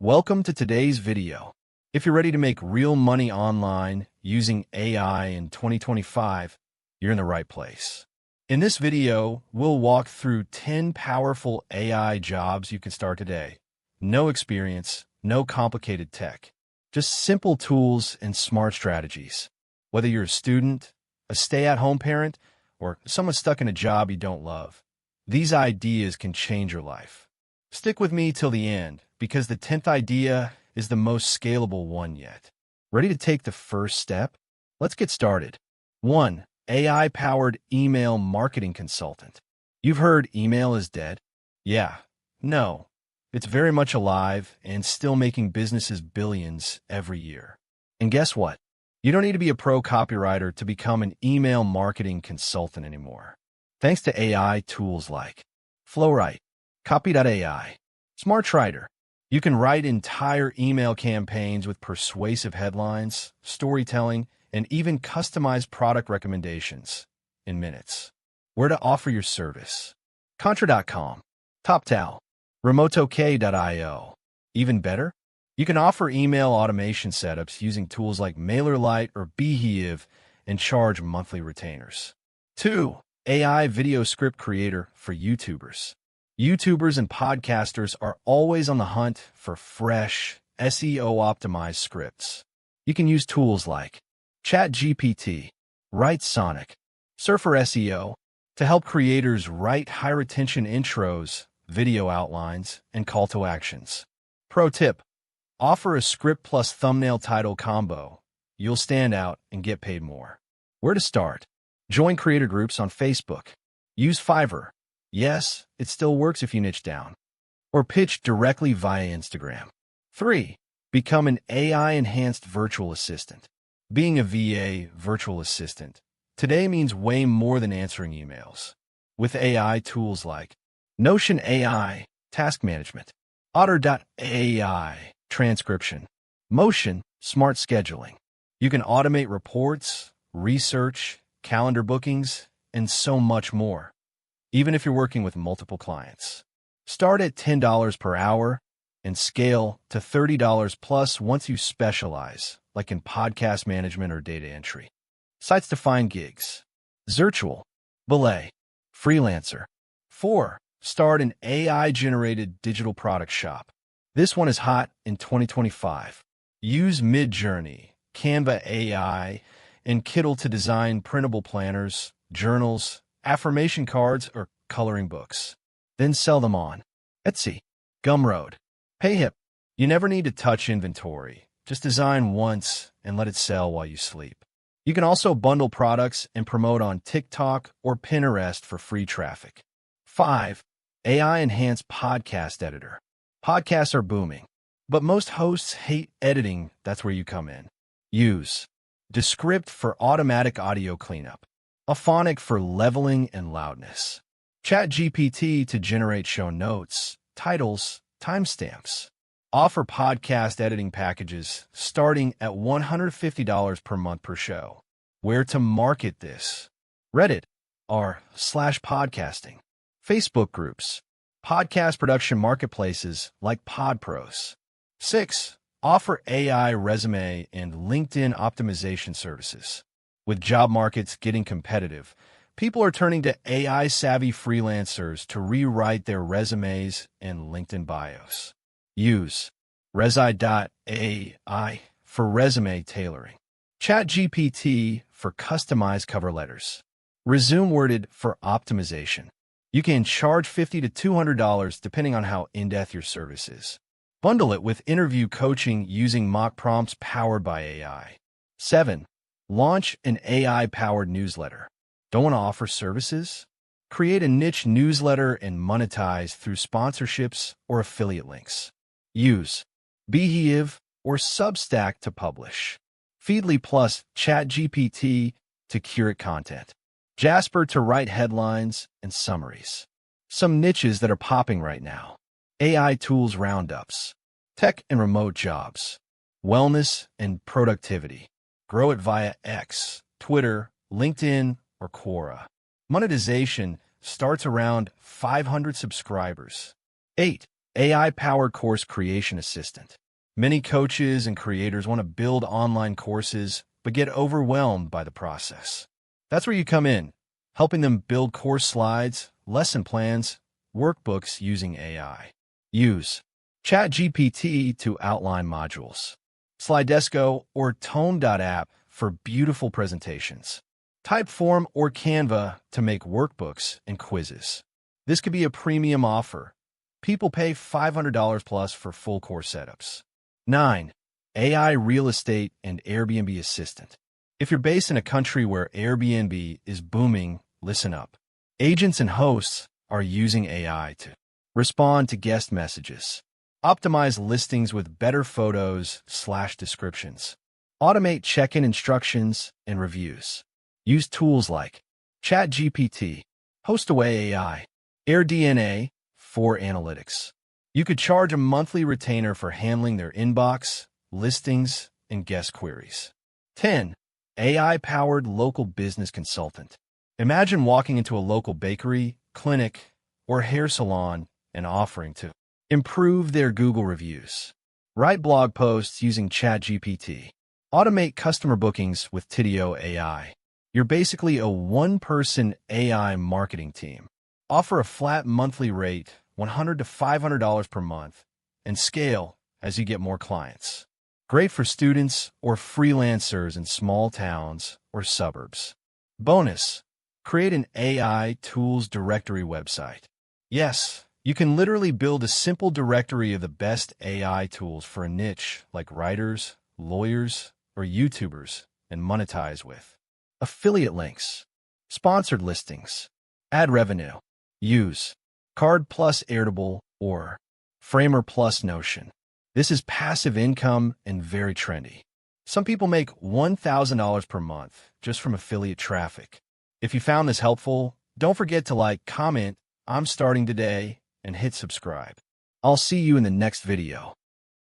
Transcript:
Welcome to today's video. If you're ready to make real money online using AI in 2025, you're in the right place. In this video, we'll walk through 10 powerful AI jobs you can start today. No experience, no complicated tech, just simple tools and smart strategies. Whether you're a student, a stay-at-home parent, or someone stuck in a job you don't love, these ideas can change your life. Stick with me till the end, because the 10th idea is the most scalable one yet. Ready to take the first step? Let's get started. 1. AI-powered email marketing consultant. You've heard email is dead? Yeah. No. It's very much alive and still making businesses billions every year. And guess what? You don't need to be a pro copywriter to become an email marketing consultant anymore. Thanks to AI tools like FlowWrite, Copy.ai, SmartWriter, you can write entire email campaigns with persuasive headlines, storytelling, and even customized product recommendations in minutes. Where to offer your service? Contra.com, TopTal, RemoteOK.io. Even better? You can offer email automation setups using tools like MailerLite or Beehive and charge monthly retainers. 2. AI video script creator for YouTubers. YouTubers and podcasters are always on the hunt for fresh, SEO-optimized scripts. You can use tools like ChatGPT, WriteSonic, Surfer SEO to help creators write high-retention intros, video outlines, and call to actions. Pro tip: offer a script plus thumbnail title combo. You'll stand out and get paid more. Where to start? Join creator groups on Facebook. Use Fiverr. Yes, it still works if you niche down. Or pitch directly via Instagram. 3. Become an AI-enhanced virtual assistant. Being a VA virtual assistant today means way more than answering emails. With AI tools like Notion AI, task management, Otter.ai, transcription, Motion, smart scheduling, you can automate reports, research, calendar bookings, and so much more. Even if you're working with multiple clients. Start at $10 per hour and scale to $30 plus once you specialize, like in podcast management or data entry. Sites to find gigs: Zirtual, Belay, Freelancer. 4. Start an AI-generated digital product shop. This one is hot in 2025. Use Midjourney, Canva AI, and Kittl to design printable planners, journals, affirmation cards, or coloring books. Then sell them on Etsy, Gumroad, Payhip. You never need to touch inventory. Just design once and let it sell while you sleep. You can also bundle products and promote on TikTok or Pinterest for free traffic. 5. AI-enhanced podcast editor. Podcasts are booming, but most hosts hate editing. That's where you come in. Use Descript for automatic audio cleanup, Aphonic for leveling and loudness, ChatGPT to generate show notes, titles, timestamps. Offer podcast editing packages starting at $150 per month per show. Where to market this? Reddit, r/podcasting. Facebook groups, podcast production marketplaces like PodPros. 6. Offer AI resume and LinkedIn optimization services. With job markets getting competitive, people are turning to AI-savvy freelancers to rewrite their resumes and LinkedIn bios. Use Resi.ai for resume tailoring, ChatGPT for customized cover letters, ResumeWorded for optimization. You can charge $50 to $200 depending on how in-depth your service is. Bundle it with interview coaching using mock prompts powered by AI. 7. Launch an AI-powered newsletter. Don't want to offer services? Create a niche newsletter and monetize through sponsorships or affiliate links. Use Beehive or Substack to publish, Feedly plus ChatGPT to curate content, Jasper to write headlines and summaries. Some niches that are popping right now: AI tools roundups, tech and remote jobs, wellness and productivity. Grow it via X, Twitter, LinkedIn, or Quora. Monetization starts around 500 subscribers. 8. AI-powered course creation assistant. Many coaches and creators want to build online courses, but get overwhelmed by the process. That's where you come in, helping them build course slides, lesson plans, workbooks using AI. Use ChatGPT to outline modules. Slidesco or Tone.app for beautiful presentations. Typeform or Canva to make workbooks and quizzes. This could be a premium offer. People pay $500 plus for full course setups. 9. AI Real Estate and Airbnb Assistant. If you're based in a country where Airbnb is booming, listen up. Agents and hosts are using AI to respond to guest messages, optimize listings with better photos/descriptions, automate check-in instructions and reviews. Use tools like ChatGPT, HostAway AI, AirDNA for analytics. You could charge a monthly retainer for handling their inbox, listings, and guest queries. 10. AI-powered local business consultant. Imagine walking into a local bakery, clinic, or hair salon and offering to improve their Google reviews, write blog posts using ChatGPT, automate customer bookings with Tidio AI. You're basically a one-person AI marketing team. Offer a flat monthly rate, $100 to $500 per month, and scale as you get more clients. Great for students or freelancers in small towns or suburbs. Bonus: create an AI tools directory website. Yes, you can literally build a simple directory of the best AI tools for a niche like writers, lawyers, or YouTubers and monetize with affiliate links, sponsored listings, ad revenue. Use Card plus Airtable or Framer plus Notion. This is passive income and very trendy. Some people make $1,000 per month just from affiliate traffic. If you found this helpful, don't forget to like, comment, "I'm starting today," and hit subscribe. I'll see you in the next video.